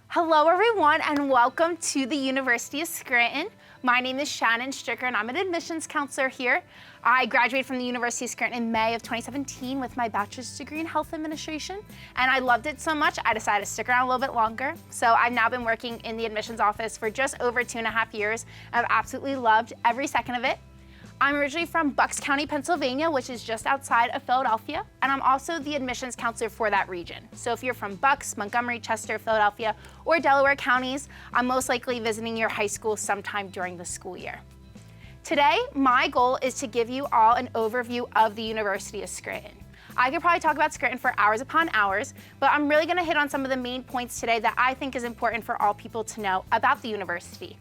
Hello everyone and welcome to the University of Scranton. My name is Shannon Stricker and I'm an admissions counselor here. I graduated from the University of Scranton in May of 2017 with my bachelor's degree in health administration, and I loved it so much I decided to stick around a little bit longer. So I've now been working in the admissions office for just over 2.5 years. I've absolutely loved every second of it. I'm originally from Bucks County, Pennsylvania, which is just outside of Philadelphia, and I'm also the admissions counselor for that region. So if you're from Bucks, Montgomery, Chester, Philadelphia, or Delaware counties, I'm most likely visiting your high school sometime during the school year. Today, my goal is to give you all an overview of the University of Scranton. I could probably talk about Scranton for hours upon hours, but I'm really gonna hit on some of the main points today that I think is important for all people to know about the university.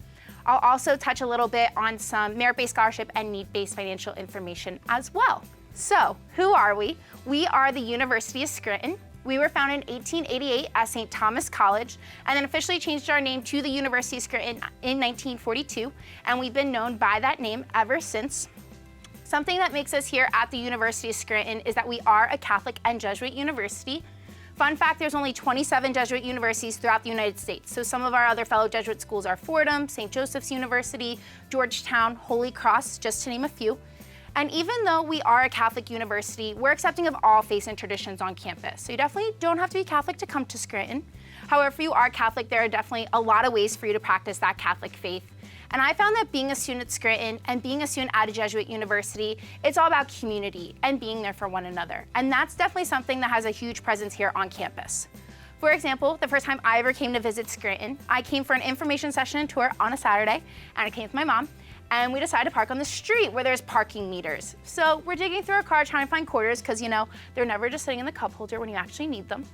I'll also touch a little bit on some merit-based scholarship and need-based financial information as well. So, who are we? We are the University of Scranton. We were founded in 1888 as St. Thomas College, and then officially changed our name to the University of Scranton in 1942, and we've been known by that name ever since. Something that makes us here at the University of Scranton is that we are a Catholic and Jesuit university. Fun fact, there's only 27 Jesuit universities throughout the United States. So some of our other fellow Jesuit schools are Fordham, St. Joseph's University, Georgetown, Holy Cross, just to name a few. And even though we are a Catholic university, we're accepting of all faiths and traditions on campus. So you definitely don't have to be Catholic to come to Scranton. However, if you are Catholic, there are definitely a lot of ways for you to practice that Catholic faith. And I found that being a student at Scranton and being a student at a Jesuit university, it's all about community and being there for one another. And that's definitely something that has a huge presence here on campus. For example, the first time I ever came to visit Scranton, I came for an information session and tour on a Saturday, and I came with my mom, and we decided to park on the street where there's parking meters. So we're digging through our car trying to find quarters because, you know, they're never just sitting in the cup holder when you actually need them.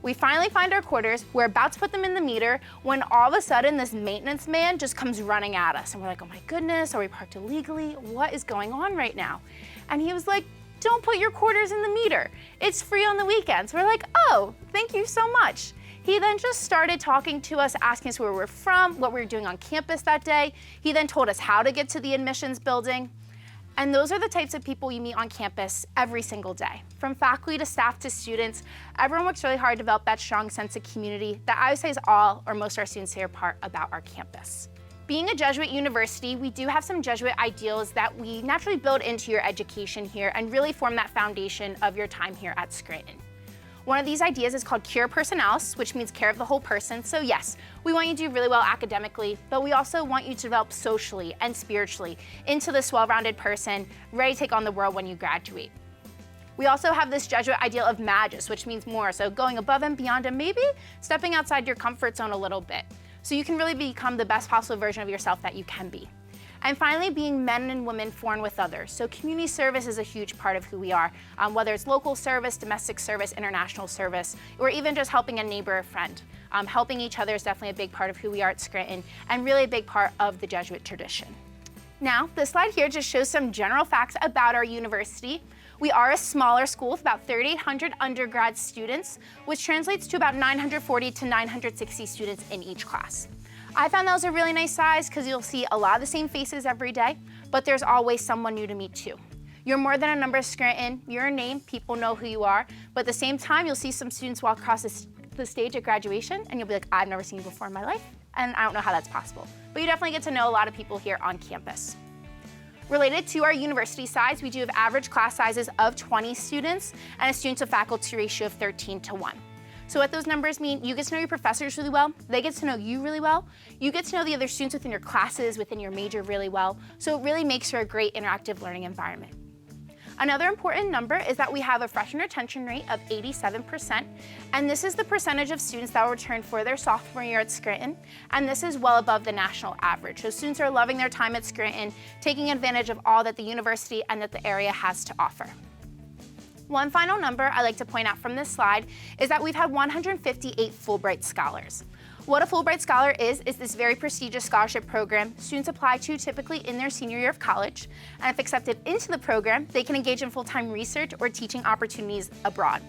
We finally find our quarters, we're about to put them in the meter, when all of a sudden this maintenance man just comes running at us. And we're like, oh my goodness, are we parked illegally? What is going on right now? And he was like, don't put your quarters in the meter. It's free on the weekends. We're like, oh, thank you so much. He then just started talking to us, asking us where we're from, what we were doing on campus that day. He then told us how to get to the admissions building. And those are the types of people you meet on campus every single day. From faculty to staff to students, everyone works really hard to develop that strong sense of community that I would say is all or most of our students say are part about our campus. Being a Jesuit university, we do have some Jesuit ideals that we naturally build into your education here and really form that foundation of your time here at Scranton. One of these ideas is called Cura Personalis, which means care of the whole person. So yes, we want you to do really well academically, but we also want you to develop socially and spiritually into this well-rounded person, ready to take on the world when you graduate. We also have this Jesuit ideal of magis, which means more, so going above and beyond and maybe stepping outside your comfort zone a little bit, so you can really become the best possible version of yourself that you can be. And finally, being men and women for and with others. So community service is a huge part of who we are, whether it's local service, domestic service, international service, or even just helping a neighbor or friend. Helping each other is definitely a big part of who we are at Scranton and really a big part of the Jesuit tradition. Now, this slide here just shows some general facts about our university. We are a smaller school with about 3,800 undergrad students, which translates to about 940 to 960 students in each class. I found that was a really nice size because you'll see a lot of the same faces every day, but there's always someone new to meet too. You're more than a number of Scranton, you're a name, people know who you are, but at the same time, you'll see some students walk across the stage at graduation and you'll be like, I've never seen you before in my life, and I don't know how that's possible. But you definitely get to know a lot of people here on campus. Related to our university size, we do have average class sizes of 20 students and a student to faculty ratio of 13:1. So what those numbers mean, you get to know your professors really well, they get to know you really well, you get to know the other students within your classes, within your major really well, so it really makes for a great interactive learning environment. Another important number is that we have a freshman retention rate of 87%, and this is the percentage of students that will return for their sophomore year at Scranton, and this is well above the national average. So students are loving their time at Scranton, taking advantage of all that the university and that the area has to offer. One final number I like to point out from this slide is that we've had 158 Fulbright Scholars. What a Fulbright Scholar is this very prestigious scholarship program students apply to typically in their senior year of college, and if accepted into the program, they can engage in full-time research or teaching opportunities abroad.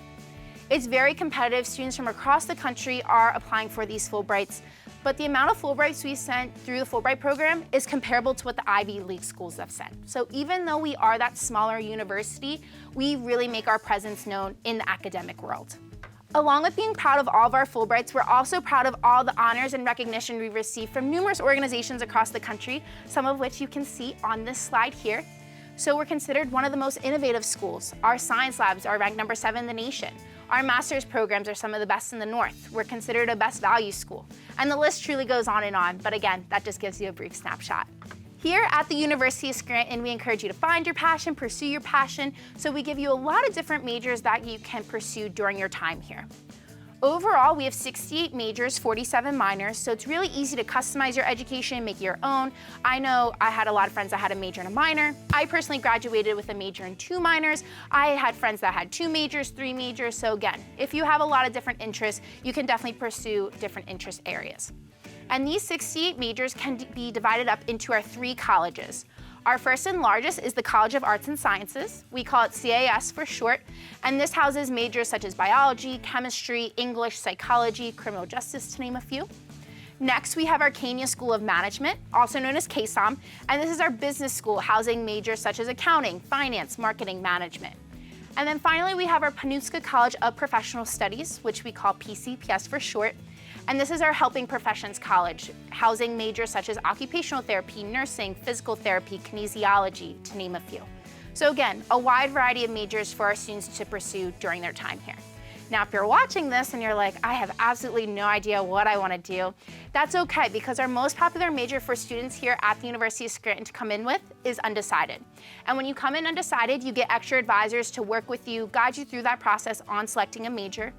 It's very competitive. Students from across the country are applying for these Fulbrights, but the amount of Fulbrights we sent through the Fulbright program is comparable to what the Ivy League schools have sent. So even though we are that smaller university, we really make our presence known in the academic world. Along with being proud of all of our Fulbrights, we're also proud of all the honors and recognition we've received from numerous organizations across the country, some of which you can see on this slide here. So we're considered one of the most innovative schools. Our science labs are ranked number 7 in the nation. Our master's programs are some of the best in the North. We're considered a best value school. And the list truly goes on, but again, that just gives you a brief snapshot. Here at the University of Scranton, we encourage you to find your passion, pursue your passion, so we give you a lot of different majors that you can pursue during your time here. Overall, we have 68 majors, 47 minors, so it's really easy to customize your education and make your own. I know I had a lot of friends that had a major and a minor. I personally graduated with a major and 2 minors. I had friends that had 2 majors, 3 majors, so again, if you have a lot of different interests, you can definitely pursue different interest areas. And these 68 majors can be divided up into our 3 colleges. Our first and largest is the College of Arts and Sciences. We call it CAS for short, and this houses majors such as biology, chemistry, English, psychology, criminal justice, to name a few. Next, we have our Kenya School of Management, also known as KSOM, and this is our business school housing majors such as accounting, finance, marketing, management. And then finally, we have our Penobscot College of Professional Studies, which we call PCPS for short. And this is our Helping Professions College, housing majors such as occupational therapy, nursing, physical therapy, kinesiology, to name a few. So again, a wide variety of majors for our students to pursue during their time here. Now, if you're watching this and you're like, I have absolutely no idea what I want to do, that's okay, because our most popular major for students here at the University of Scranton to come in with is undecided. And when you come in undecided, you get extra advisors to work with you, guide you through that process on selecting a major.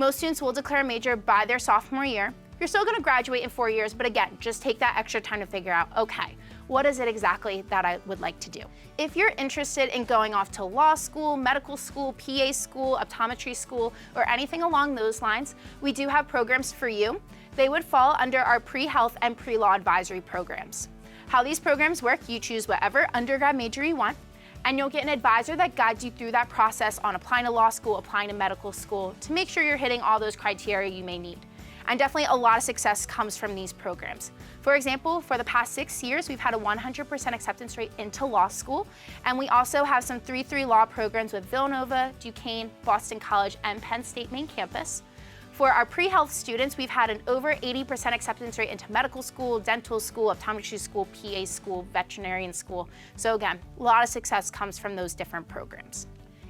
Most students will declare a major by their sophomore year. You're still going to graduate in 4 years, but again, just take that extra time to figure out, okay, what is it exactly that I would like to do? If you're interested in going off to law school, medical school, PA school, optometry school, or anything along those lines, we do have programs for you. They would fall under our pre-health and pre-law advisory programs. How these programs work, you choose whatever undergrad major you want, and you'll get an advisor that guides you through that process on applying to law school, applying to medical school, to make sure you're hitting all those criteria you may need. And definitely a lot of success comes from these programs. For example, for the past 6 years, we've had a 100% acceptance rate into law school, and we also have some 3-3 law programs with Villanova, Duquesne, Boston College, and Penn State main campus. For our pre-health students, we've had an over 80% acceptance rate into medical school, dental school, optometry school, PA school, veterinarian school. So again, a lot of success comes from those different programs.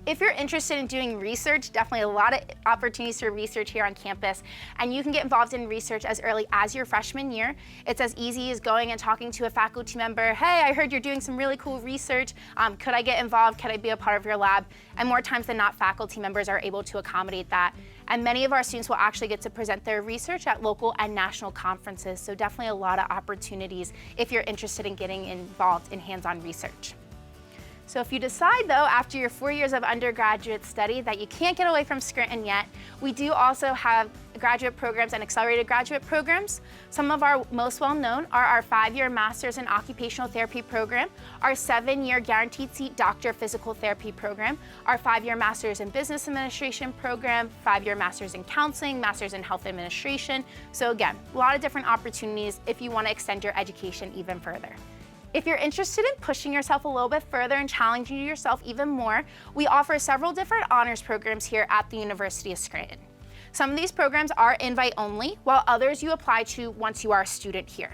If you're interested in doing research, definitely a lot of opportunities for research here on campus, and you can get involved in research as early as your freshman year. It's as easy as going and talking to a faculty member, hey, I heard you're doing some really cool research, could I get involved, could I be a part of your lab? And more times than not, faculty members are able to accommodate that. And many of our students will actually get to present their research at local and national conferences, so definitely a lot of opportunities if you're interested in getting involved in hands-on research. So if you decide, though, after your 4 years of undergraduate study that you can't get away from Scranton yet, we do also have graduate programs and accelerated graduate programs. Some of our most well-known are our 5-year Master's in Occupational Therapy program, our 7-year Guaranteed Seat Doctor Physical Therapy program, our 5-year Master's in Business Administration program, 5-year Master's in Counseling, Master's in Health Administration. So again, a lot of different opportunities if you want to extend your education even further. If you're interested in pushing yourself a little bit further and challenging yourself even more, we offer several different honors programs here at the University of Scranton. Some of these programs are invite-only, while others you apply to once you are a student here.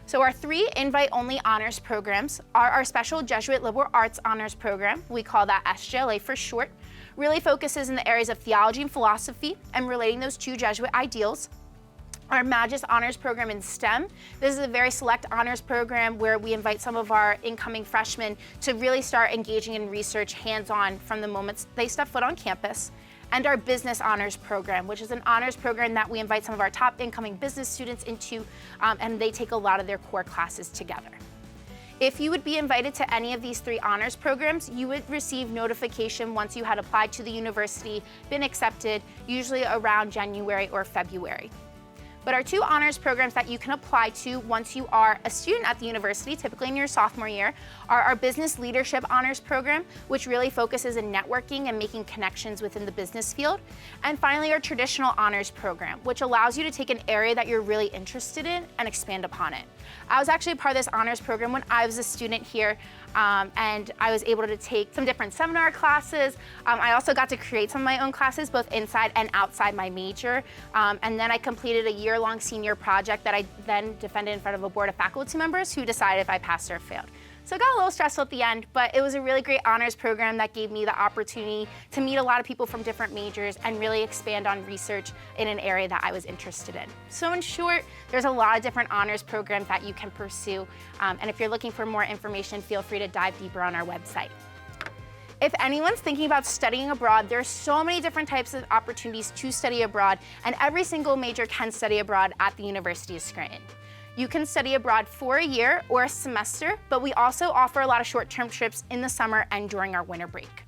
So our 3 invite-only honors programs are our Special Jesuit Liberal Arts Honors Program, we call that SJLA for short, really focuses in the areas of theology and philosophy and relating those to Jesuit ideals. Our Magis Honors Program in STEM. This is a very select honors program where we invite some of our incoming freshmen to really start engaging in research hands-on from the moment they step foot on campus. And our Business Honors Program, which is an honors program that we invite some of our top incoming business students into, and they take a lot of their core classes together. If you would be invited to any of these 3 honors programs, you would receive notification once you had applied to the university, been accepted, usually around January or February. But our two honors programs that you can apply to once you are a student at the university, typically in your sophomore year, are our Business Leadership Honors Program, which really focuses in networking and making connections within the business field. And finally, our Traditional Honors Program, which allows you to take an area that you're really interested in and expand upon it. I was actually a part of this honors program when I was a student here, and I was able to take some different seminar classes. I also got to create some of my own classes, both inside and outside my major. And then I completed a year-long senior project that I then defended in front of a board of faculty members who decided if I passed or failed. So it got a little stressful at the end, but it was a really great honors program that gave me the opportunity to meet a lot of people from different majors and really expand on research in an area that I was interested in. So in short, there's a lot of different honors programs that you can pursue. And if you're looking for more information, feel free to dive deeper on our website. If anyone's thinking about studying abroad, there's so many different types of opportunities to study abroad, and every single major can study abroad at the University of Scranton. You can study abroad for a year or a semester, but we also offer a lot of short-term trips in the summer and during our winter break.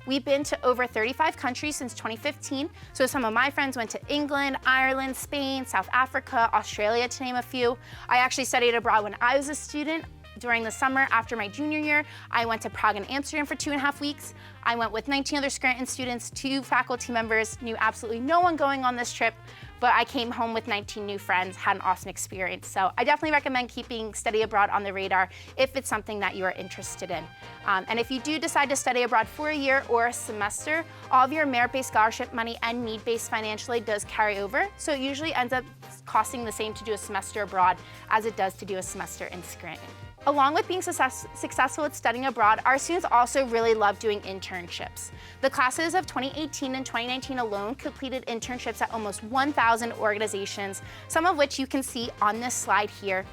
We've been to over 35 countries since 2015, so some of my friends went to England, Ireland, Spain, South Africa, Australia, to name a few. I actually studied abroad when I was a student. During the summer after my junior year, I went to Prague and Amsterdam for 2.5 weeks. I went with 19 other Scranton students, 2 faculty members, knew absolutely no one going on this trip, but I came home with 19 new friends, had an awesome experience. So I definitely recommend keeping study abroad on the radar if it's something that you are interested in. And if you do decide to study abroad for a year or a semester, all of your merit-based scholarship money and need-based financial aid does carry over, so it usually ends up costing the same to do a semester abroad as it does to do a semester in Scranton. Along with being successful at studying abroad, our students also really love doing internships. The classes of 2018 and 2019 alone completed internships at almost 1,000 organizations, some of which you can see on this slide here.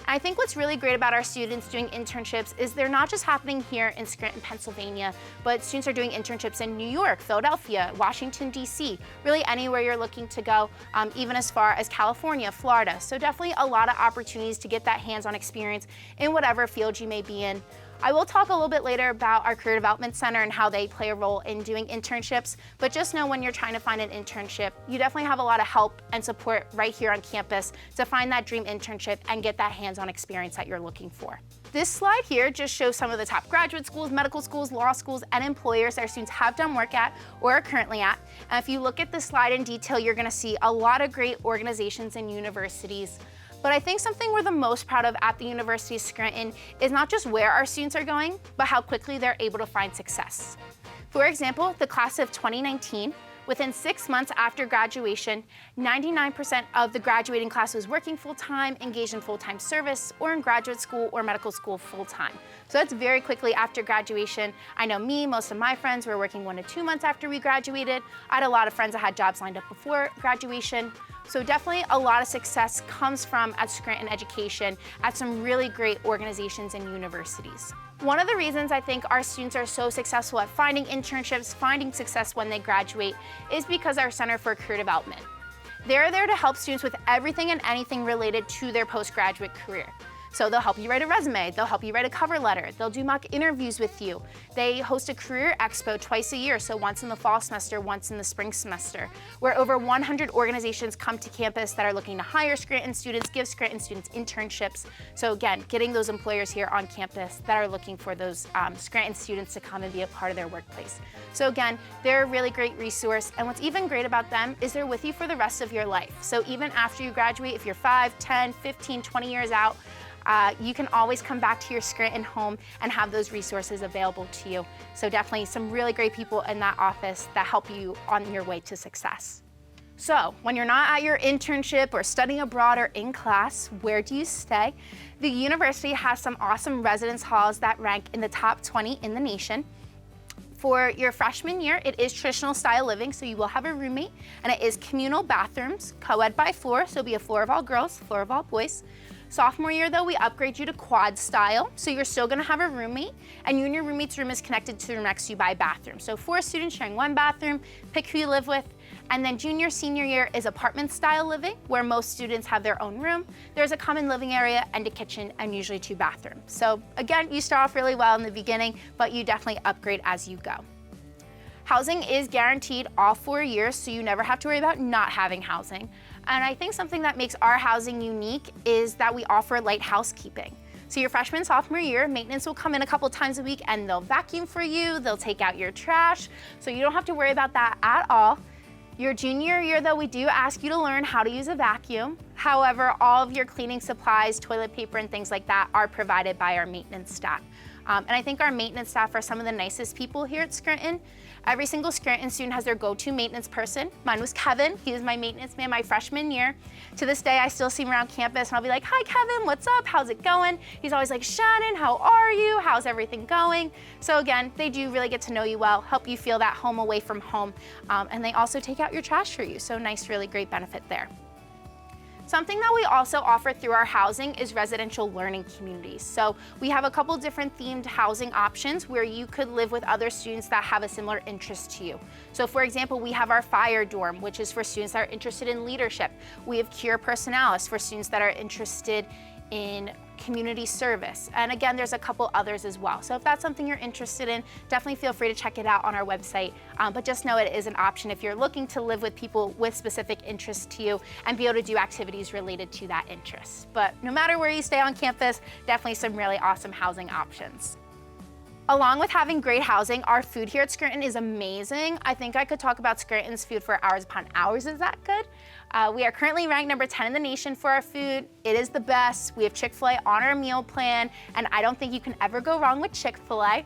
I think what's really great about our students doing internships is they're not just happening here in Scranton, Pennsylvania, but students are doing internships in New York, Philadelphia, Washington, D.C., really anywhere you're looking to go, even as far as California, Florida. So definitely a lot of opportunities to get that hands-on experience in whatever field you may be in. I will talk a little bit later about our Career Development Center and how they play a role in doing internships, but just know when you're trying to find an internship, you definitely have a lot of help and support right here on campus to find that dream internship and get that hands-on experience that you're looking for. This slide here just shows some of the top graduate schools, medical schools, law schools, and employers that our students have done work at or are currently at. And if you look at this slide in detail, you're gonna see a lot of great organizations and universities. But I think something we're the most proud of at the University of Scranton is not just where our students are going, but how quickly they're able to find success. For example, the class of 2019, within 6 months after graduation, 99% of the graduating class was working full-time, engaged in full-time service, or in graduate school or medical school full-time. So that's very quickly after graduation. I know me, most of my friends were working 1 to 2 months after we graduated. I had a lot of friends that had jobs lined up before graduation. So definitely a lot of success comes from at Scranton Education at some really great organizations and universities. One of the reasons I think our students are so successful at finding internships, finding success when they graduate, is because our Center for Career Development. They're there to help students with everything and anything related to their postgraduate career. So they'll help you write a resume, they'll help you write a cover letter, they'll do mock interviews with you. They host a career expo twice a year, so once in the fall semester, once in the spring semester, where over 100 organizations come to campus that are looking to hire Scranton students, give Scranton students internships. So again, getting those employers here on campus that are looking for those Scranton students to come and be a part of their workplace. So again, they're a really great resource, and what's even great about them is they're with you for the rest of your life. So even after you graduate, if you're 5, 10, 15, 20 years out, you can always come back to your Scranton home and have those resources available to you. So definitely some really great people in that office that help you on your way to success. So when you're not at your internship or studying abroad or in class, where do you stay? The university has some awesome residence halls that rank in the top 20 in the nation. For your freshman year, it is traditional style living, so you will have a roommate, and it is communal bathrooms, co-ed by floor, so it'll be a floor of all girls, floor of all boys. Sophomore year, though, we upgrade you to quad style, so you're still gonna have a roommate, and you and your roommate's room is connected to the room next to you by a bathroom. So 4 students sharing 1 bathroom, pick who you live with. And then junior, senior year is apartment style living, where most students have their own room. There's a common living area and a kitchen, and usually 2 bathrooms. So again, you start off really well in the beginning, but you definitely upgrade as you go. Housing is guaranteed all 4 years, so you never have to worry about not having housing. And I think something that makes our housing unique is that we offer light housekeeping. So your freshman, sophomore year, maintenance will come in a couple times a week and they'll vacuum for you, they'll take out your trash, so you don't have to worry about that at all. Your junior year, though, we do ask you to learn how to use a vacuum. However, all of your cleaning supplies, toilet paper, and things like that are provided by our maintenance staff. And I think our maintenance staff are some of the nicest people here at Scranton. Every single Scranton student has their go-to maintenance person. Mine was Kevin. He was my maintenance man my freshman year. To this day, I still see him around campus and I'll be like, "Hi, Kevin, what's up? How's it going?" He's always like, "Shannon, how are you? How's everything going?" So again, they do really get to know you well, help you feel that home away from home, and they also take out your trash for you. So nice, really great benefit there. Something that we also offer through our housing is residential learning communities. So we have a couple different themed housing options where you could live with other students that have a similar interest to you. So for example, we have our fire dorm, which is for students that are interested in leadership. We have Cure Personalis for students that are interested in community service. And again, there's a couple others as well. So if that's something you're interested in, definitely feel free to check it out on our website. But just know it is an option if you're looking to live with people with specific interests to you and be able to do activities related to that interest. But no matter where you stay on campus, definitely some really awesome housing options. Along with having great housing, our food here at Scranton is amazing. I think I could talk about Scranton's food for hours upon hours. Is that good? We are currently ranked number 10 in the nation for our food. It is the best. We have Chick-fil-A on our meal plan, and I don't think you can ever go wrong with Chick-fil-A.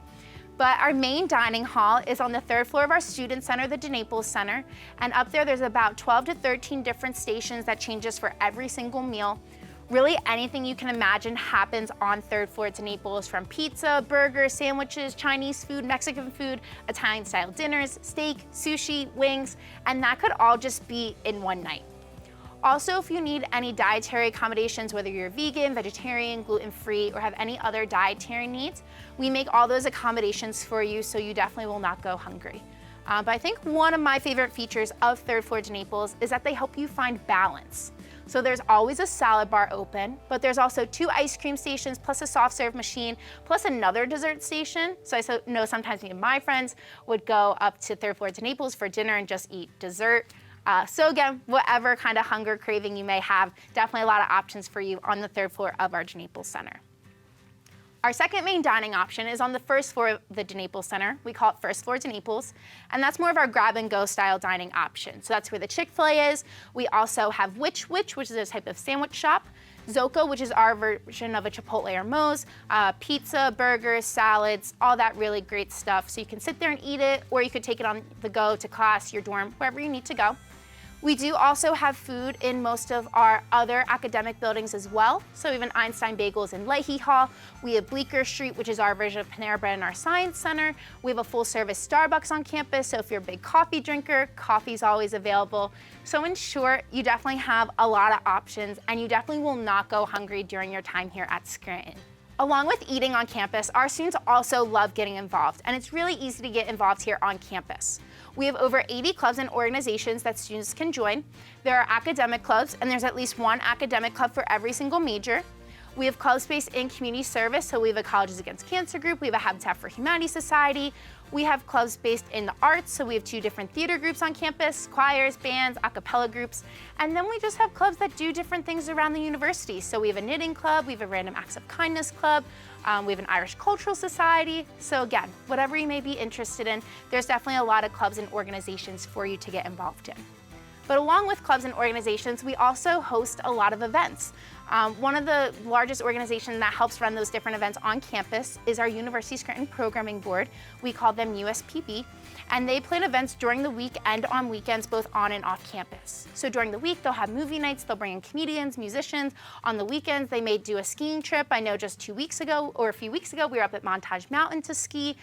But our main dining hall is on the 3rd floor of our student center, the DeNaples Center. And up there, there's about 12 to 13 different stations that changes for every single meal. Really anything you can imagine happens on 3rd floor at DeNaples, from pizza, burgers, sandwiches, Chinese food, Mexican food, Italian style dinners, steak, sushi, wings, and that could all just be in one night. Also, if you need any dietary accommodations, whether you're vegan, vegetarian, gluten-free, or have any other dietary needs, we make all those accommodations for you, so you definitely will not go hungry. But I think one of my favorite features of 3rd floor DeNaples is that they help you find balance. So there's always a salad bar open, but there's also 2 ice cream stations, plus a soft serve machine, plus another dessert station. So I know sometimes me and my friends would go up to 3rd floor DeNaples for dinner and just eat dessert. So again, whatever kind of hunger craving you may have, definitely a lot of options for you on the 3rd floor of our DeNaples Center. Our second main dining option is on the 1st floor of the DeNaples Center. We call it 1st floor DeNaples, and that's more of our grab-and-go style dining option. So that's where the Chick-fil-A is. We also have which is a type of sandwich shop. Zoco, which is our version of a Chipotle or Moe's, pizza, burgers, salads, all that really great stuff. So you can sit there and eat it, or you could take it on the go to class, your dorm, wherever you need to go. We do also have food in most of our other academic buildings as well. So we have an Einstein Bagels in Leahy Hall. We have Bleecker Street, which is our version of Panera Bread in our Science Center. We have a full-service Starbucks on campus, so if you're a big coffee drinker, coffee's always available. So in short, you definitely have a lot of options, and you definitely will not go hungry during your time here at Scranton. Along with eating on campus, our students also love getting involved, and it's really easy to get involved here on campus. We have over 80 clubs and organizations that students can join. There are academic clubs, and there's at least one academic club for every single major. We have clubs based in community service, so we have a Colleges Against Cancer group, we have a Habitat for Humanity Society. We have clubs based in the arts, so we have 2 different theater groups on campus, choirs, bands, a cappella groups, and then we just have clubs that do different things around the university. So we have a knitting club, we have a random acts of kindness club, we have an Irish Cultural Society. So again, whatever you may be interested in, there's definitely a lot of clubs and organizations for you to get involved in. But along with clubs and organizations, we also host a lot of events. One of the largest organizations that helps run those different events on campus is our University Scranton Programming Board. We call them USPB, and they plan events during the week and on weekends, both on and off campus. So during the week, they'll have movie nights, they'll bring in comedians, musicians. On the weekends, they may do a skiing trip. I know just 2 weeks ago, or a few weeks ago, we were up at Montage Mountain to ski,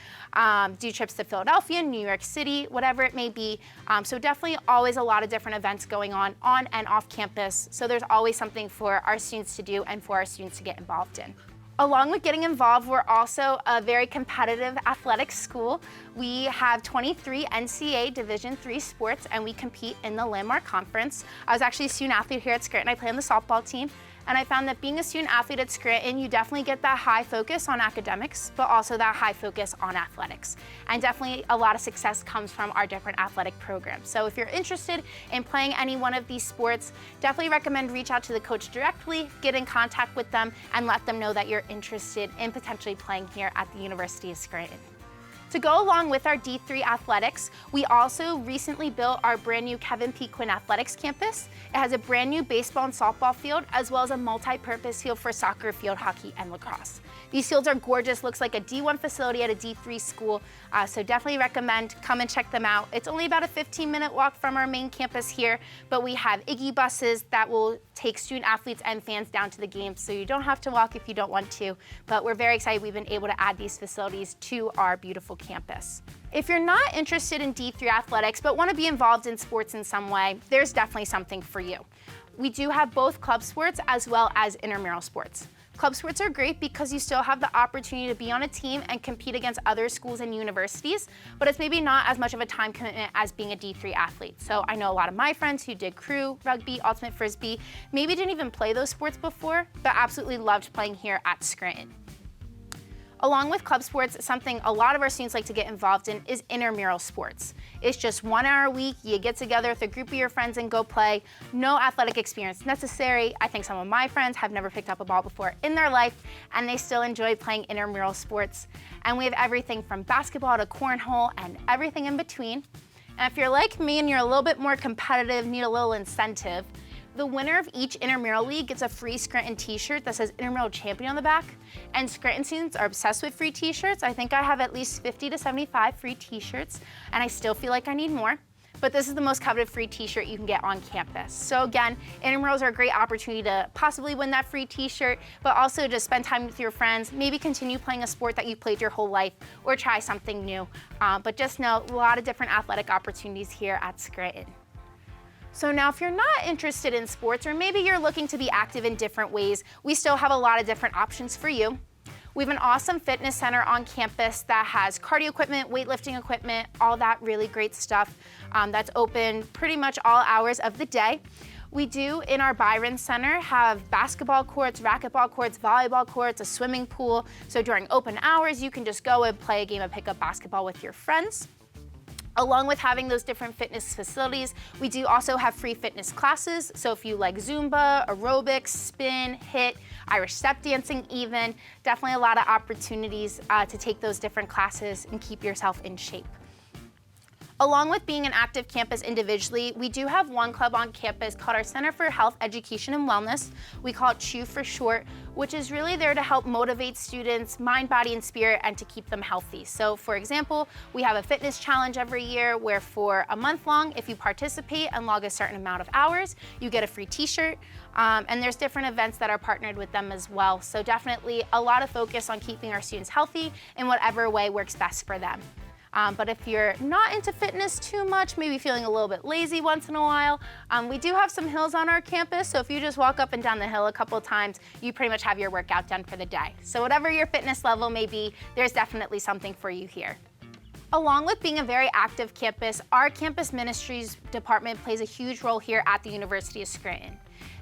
do trips to Philadelphia, New York City, whatever it may be. So definitely always a lot of different events going on and off campus. So there's always something for our students to do and for our students to get involved in. Along with getting involved, we're also a very competitive athletic school. We have 23 NCAA Division III sports, and we compete in the Landmark Conference. I was actually a student athlete here at Scranton. I play on the softball team, And I found that being a student athlete at Scranton, you definitely get that high focus on academics, but also that high focus on athletics. And definitely a lot of success comes from our different athletic programs. So if you're interested in playing any one of these sports, definitely recommend reach out to the coach directly, get in contact with them, and let them know that you're interested in potentially playing here at the University of Scranton. To go along with our D3 athletics, we also recently built our brand new Kevin P. Quinn Athletics campus. It has a brand new baseball and softball field, as well as a multi-purpose field for soccer, field hockey, and lacrosse. These fields are gorgeous, looks like a D1 facility at a D3 school, so definitely recommend come and check them out. It's only about a 15-minute walk from our main campus here, but we have Iggy buses that will take student athletes and fans down to the games, so you don't have to walk if you don't want to, but we're very excited we've been able to add these facilities to our beautiful campus. If you're not interested in D3 athletics but want to be involved in sports in some way, there's definitely something for you. We do have both club sports as well as intramural sports. Club sports are great because you still have the opportunity to be on a team and compete against other schools and universities, but it's maybe not as much of a time commitment as being a D3 athlete. So I know a lot of my friends who did crew, rugby, ultimate frisbee, maybe didn't even play those sports before, but absolutely loved playing here at Scranton. Along with club sports, something a lot of our students like to get involved in is intramural sports. It's just 1 hour a week, you get together with a group of your friends and go play. No athletic experience necessary. I think some of my friends have never picked up a ball before in their life, and they still enjoy playing intramural sports. And we have everything from basketball to cornhole and everything in between. And if you're like me and you're a little bit more competitive, need a little incentive, the winner of each intramural league gets a free Scranton t-shirt that says Intramural Champion on the back. And Scranton students are obsessed with free t-shirts. I think I have at least 50 to 75 free t-shirts, and I still feel like I need more. But this is the most coveted free t-shirt you can get on campus. So again, intramurals are a great opportunity to possibly win that free t-shirt, but also to spend time with your friends, maybe continue playing a sport that you played your whole life, or try something new. But just know, a lot of different athletic opportunities here at Scranton. So now if you're not interested in sports, or maybe you're looking to be active in different ways, we still have a lot of different options for you. We have an awesome fitness center on campus that has cardio equipment, weightlifting equipment, all that really great stuff that's open pretty much all hours of the day. We do, in our Byron Center, have basketball courts, racquetball courts, volleyball courts, a swimming pool. So during open hours, you can just go and play a game of pickup basketball with your friends. Along with having those different fitness facilities, we do also have free fitness classes. So if you like Zumba, aerobics, spin, HIIT, Irish step dancing even, definitely a lot of opportunities to take those different classes and keep yourself in shape. Along with being an active campus individually, we do have one club on campus called our Center for Health, Education, and Wellness. We call it CHEW for short, which is really there to help motivate students, mind, body, and spirit, and to keep them healthy. So for example, we have a fitness challenge every year where for a month long, if you participate and log a certain amount of hours, you get a free t-shirt. And there's different events that are partnered with them as well. So definitely a lot of focus on keeping our students healthy in whatever way works best for them. But if you're not into fitness too much, maybe feeling a little bit lazy once in a while, we do have some hills on our campus, so if you just walk up and down the hill a couple of times, you pretty much have your workout done for the day. So whatever your fitness level may be, there's definitely something for you here. Along with being a very active campus, our campus ministries department plays a huge role here at the University of Scranton.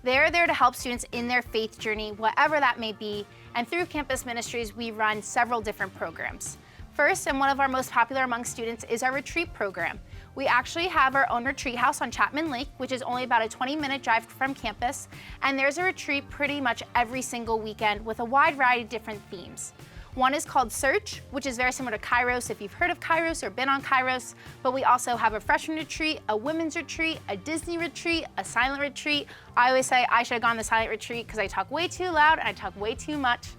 They're there to help students in their faith journey, whatever that may be, and through campus ministries, we run several different programs. First, and one of our most popular among students, is our retreat program. We actually have our own retreat house on Chapman Lake, which is only about a 20-minute drive from campus, and there's a retreat pretty much every single weekend with a wide variety of different themes. One is called Search, which is very similar to Kairos if you've heard of Kairos or been on Kairos, but we also have a freshman retreat, a women's retreat, a Disney retreat, a silent retreat. I always say I should have gone to the silent retreat because I talk way too loud and I talk way too much.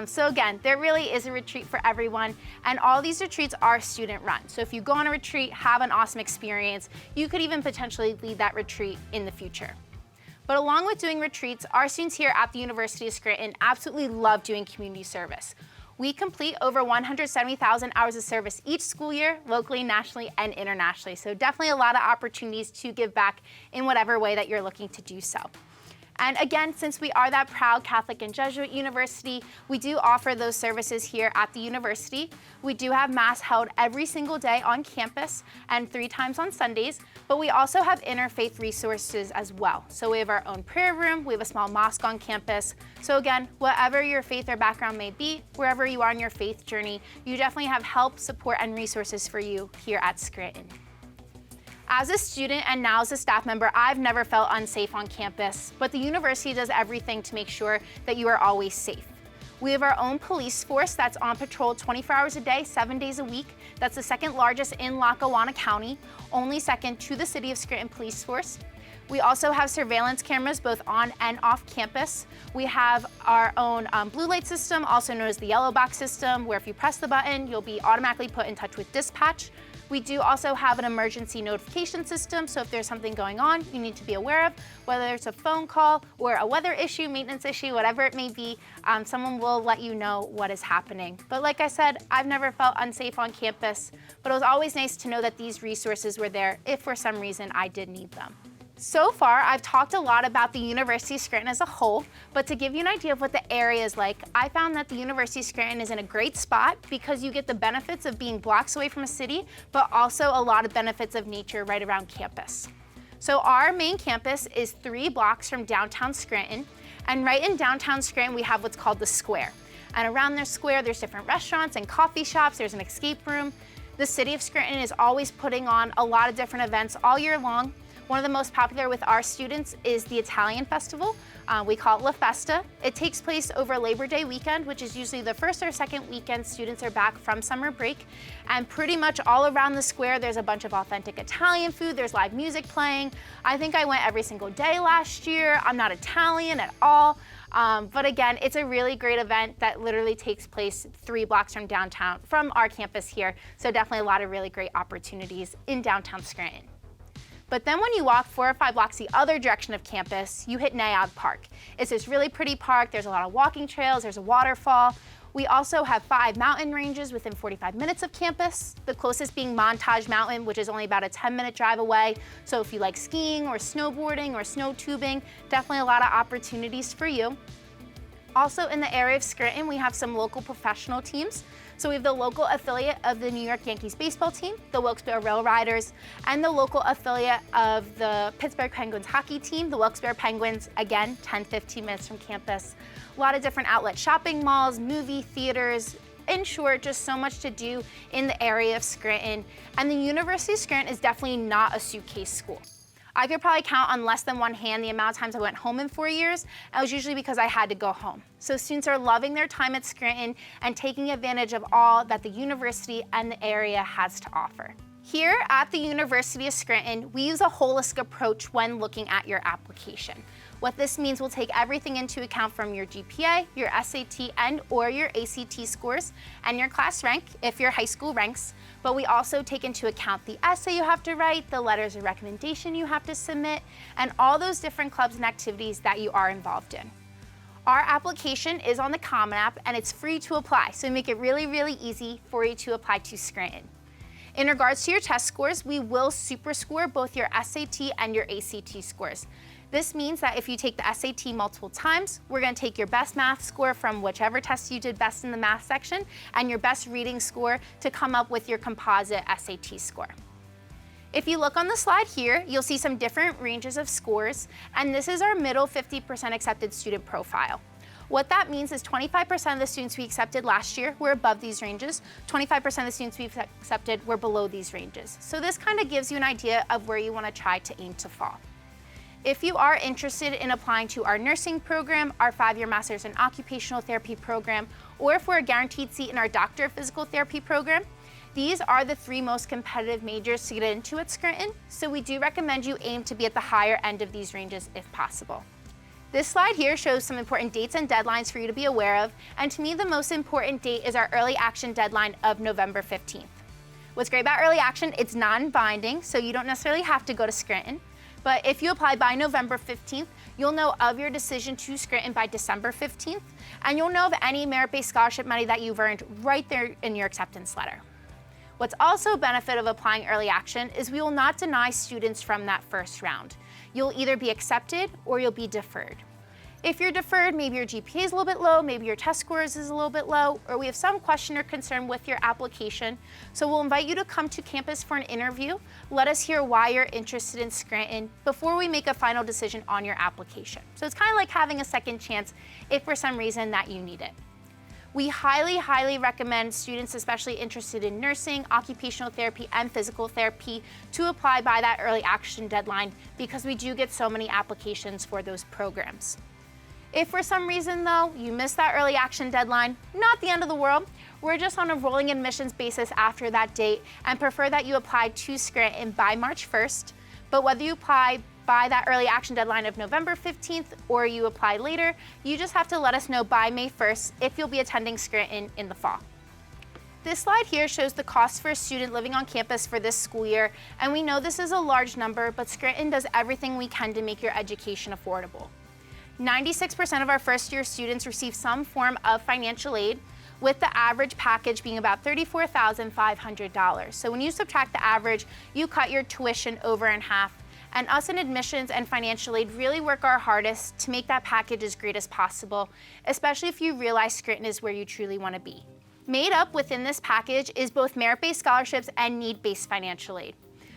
So again, there really is a retreat for everyone, and all these retreats are student run. So if you go on a retreat, have an awesome experience, you could even potentially lead that retreat in the future. But along with doing retreats, our students here at the University of Scranton absolutely love doing community service. We complete over 170,000 hours of service each school year, locally, nationally, and internationally. So definitely a lot of opportunities to give back in whatever way that you're looking to do so. And again, since we are that proud Catholic and Jesuit university, we do offer those services here at the university. We do have Mass held every single day on campus and 3 times on Sundays, but we also have interfaith resources as well. So we have our own prayer room, we have a small mosque on campus. So again, whatever your faith or background may be, wherever you are on your faith journey, you definitely have help, support, and resources for you here at Scranton. As a student and now as a staff member, I've never felt unsafe on campus, but the university does everything to make sure that you are always safe. We have our own police force that's on patrol 24 hours a day, 7 days a week. That's the second largest in Lackawanna County, only second to the City of Scranton Police Force. We also have surveillance cameras both on and off campus. We have our own blue light system, also known as the yellow box system, where if you press the button, you'll be automatically put in touch with dispatch. We do also have an emergency notification system, so if there's something going on you need to be aware of, whether it's a phone call or a weather issue, maintenance issue, whatever it may be, someone will let you know what is happening. But like I said, I've never felt unsafe on campus, but it was always nice to know that these resources were there if for some reason I did need them. So far, I've talked a lot about the University of Scranton as a whole, but to give you an idea of what the area is like, I found that the University of Scranton is in a great spot because you get the benefits of being blocks away from a city, but also a lot of benefits of nature right around campus. So our main campus is 3 blocks from downtown Scranton, and right in downtown Scranton, we have what's called the Square. And around the Square, there's different restaurants and coffee shops, there's an escape room. The City of Scranton is always putting on a lot of different events all year long. One of the most popular with our students is the Italian Festival. We call it La Festa. It takes place over Labor Day weekend, which is usually the first or second weekend students are back from summer break. And pretty much all around the square, there's a bunch of authentic Italian food. There's live music playing. I think I went every single day last year. I'm not Italian at all. But again, it's a really great event that literally takes place 3 blocks from downtown, from our campus here. So definitely a lot of really great opportunities in downtown Scranton. But then when you walk 4 or 5 blocks the other direction of campus, you hit Nayog Park. It's this really pretty park. There's a lot of walking trails. There's a waterfall. We also have 5 mountain ranges within 45 minutes of campus, the closest being Montage Mountain, which is only about a 10-minute drive away. So if you like skiing or snowboarding or snow tubing, definitely a lot of opportunities for you. Also in the area of Scranton, we have some local professional teams. So we have the local affiliate of the New York Yankees baseball team, the Wilkes-Barre Rail Riders, and the local affiliate of the Pittsburgh Penguins hockey team, the Wilkes-Barre Penguins, again, 10-15 minutes from campus. A lot of different outlet shopping malls, movie theaters. In short, just so much to do in the area of Scranton. And the University of Scranton is definitely not a suitcase school. I could probably count on less than one hand the amount of times I went home in 4 years, and it was usually because I had to go home. So students are loving their time at Scranton and taking advantage of all that the university and the area has to offer. Here at the University of Scranton, we use a holistic approach when looking at your application. What this means, we'll take everything into account from your GPA, your SAT and/or your ACT scores, and your class rank, if your high school ranks. But we also take into account the essay you have to write, the letters of recommendation you have to submit, and all those different clubs and activities that you are involved in. Our application is on the Common App, and it's free to apply, so we make it really, really easy for you to apply to Scranton. In regards to your test scores, we will super score both your SAT and your ACT scores. This means that if you take the SAT multiple times, we're going to take your best math score from whichever test you did best in the math section and your best reading score to come up with your composite SAT score. If you look on the slide here, you'll see some different ranges of scores, and this is our middle 50% accepted student profile. What that means is 25% of the students we accepted last year were above these ranges, 25% of the students we've accepted were below these ranges. So this kind of gives you an idea of where you want to try to aim to fall. If you are interested in applying to our nursing program, our 5-year master's in occupational therapy program, or if we're a guaranteed seat in our doctor of physical therapy program, these are the 3 most competitive majors to get into at Scranton, so we do recommend you aim to be at the higher end of these ranges if possible. This slide here shows some important dates and deadlines for you to be aware of, and to me the most important date is our early action deadline of November 15th. What's great about early action, it's non-binding, so you don't necessarily have to go to Scranton. But if you apply by November 15th, you'll know of your decision to Scranton by December 15th, and you'll know of any merit-based scholarship money that you've earned right there in your acceptance letter. What's also a benefit of applying early action is we will not deny students from that first round. You'll either be accepted or you'll be deferred. If you're deferred, maybe your GPA is a little bit low, maybe your test scores is a little bit low, or we have some question or concern with your application. So we'll invite you to come to campus for an interview. Let us hear why you're interested in Scranton before we make a final decision on your application. So it's kind of like having a second chance if for some reason that you need it. We highly, highly recommend students, especially interested in nursing, occupational therapy, and physical therapy, to apply by that early action deadline because we do get so many applications for those programs. If for some reason though, you missed that early action deadline, not the end of the world. We're just on a rolling admissions basis after that date and prefer that you apply to Scranton by March 1st. But whether you apply by that early action deadline of November 15th or you apply later, you just have to let us know by May 1st if you'll be attending Scranton in the fall. This slide here shows the cost for a student living on campus for this school year, and we know this is a large number, but Scranton does everything we can to make your education affordable. 96% of our first-year students receive some form of financial aid, with the average package being about $34,500. So when you subtract the average, you cut your tuition over in half. And us in admissions and financial aid really work our hardest to make that package as great as possible, especially if you realize Scranton is where you truly want to be. Made up within this package is both merit-based scholarships and need-based financial aid.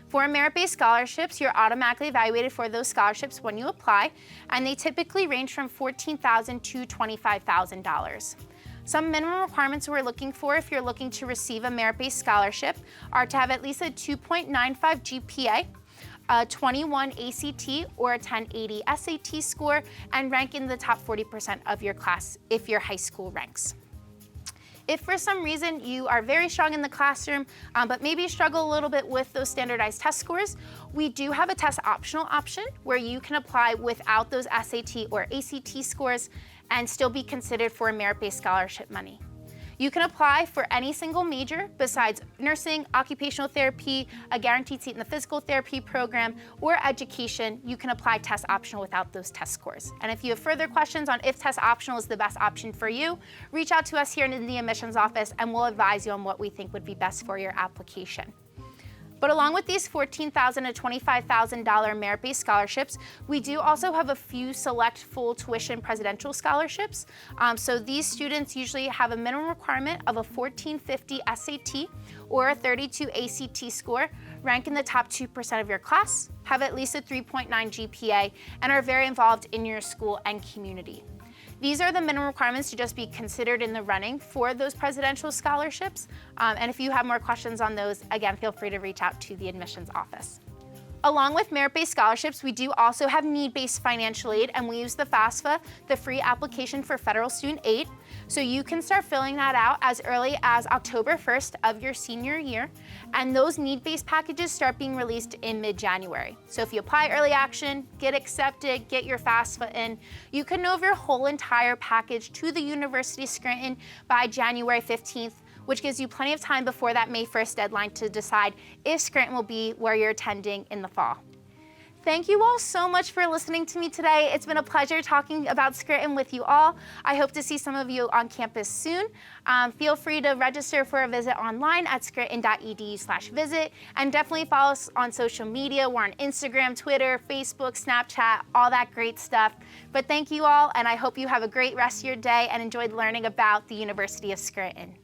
For merit-based scholarships, you're automatically evaluated for those scholarships when you apply, and they typically range from $14,000 to $25,000. Some minimum requirements we're looking for if you're looking to receive a merit-based scholarship are to have at least a 2.95 GPA, a 21 ACT or a 1080 SAT score, and rank in the top 40% of your class if your high school ranks. If for some reason you are very strong in the classroom, but maybe struggle a little bit with those standardized test scores, we do have a test optional option where you can apply without those SAT or ACT scores and still be considered for merit-based scholarship money. You can apply for any single major besides nursing, occupational therapy, a guaranteed seat in the physical therapy program, or education. You can apply test optional without those test scores. And if you have further questions on if test optional is the best option for you, reach out to us here in the admissions office and we'll advise you on what we think would be best for your application. But along with these $14,000 to $25,000 merit-based scholarships, we do also have a few select full tuition presidential scholarships. So these students usually have a minimum requirement of a 1450 SAT or a 32 ACT score, rank in the top 2% of your class, have at least a 3.9 GPA, and are very involved in your school and community. These are the minimum requirements to just be considered in the running for those presidential scholarships. And if you have more questions on those, again, feel free to reach out to the admissions office. Along with merit-based scholarships, we do also have need-based financial aid, and we use the FAFSA, the free application for federal student aid. So you can start filling that out as early as October 1st of your senior year, and those need-based packages start being released in mid-January. So if you apply early action, get accepted, get your FAFSA in, you can move your whole entire package to the University of Scranton by January 15th, which gives you plenty of time before that May 1st deadline to decide if Scranton will be where you're attending in the fall. Thank you all so much for listening to me today. It's been a pleasure talking about Scranton with you all. I hope to see some of you on campus soon. Feel free to register for a visit online at scranton.edu/visit, and definitely follow us on social media. We're on Instagram, Twitter, Facebook, Snapchat, all that great stuff. But thank you all, and I hope you have a great rest of your day and enjoyed learning about the University of Scranton.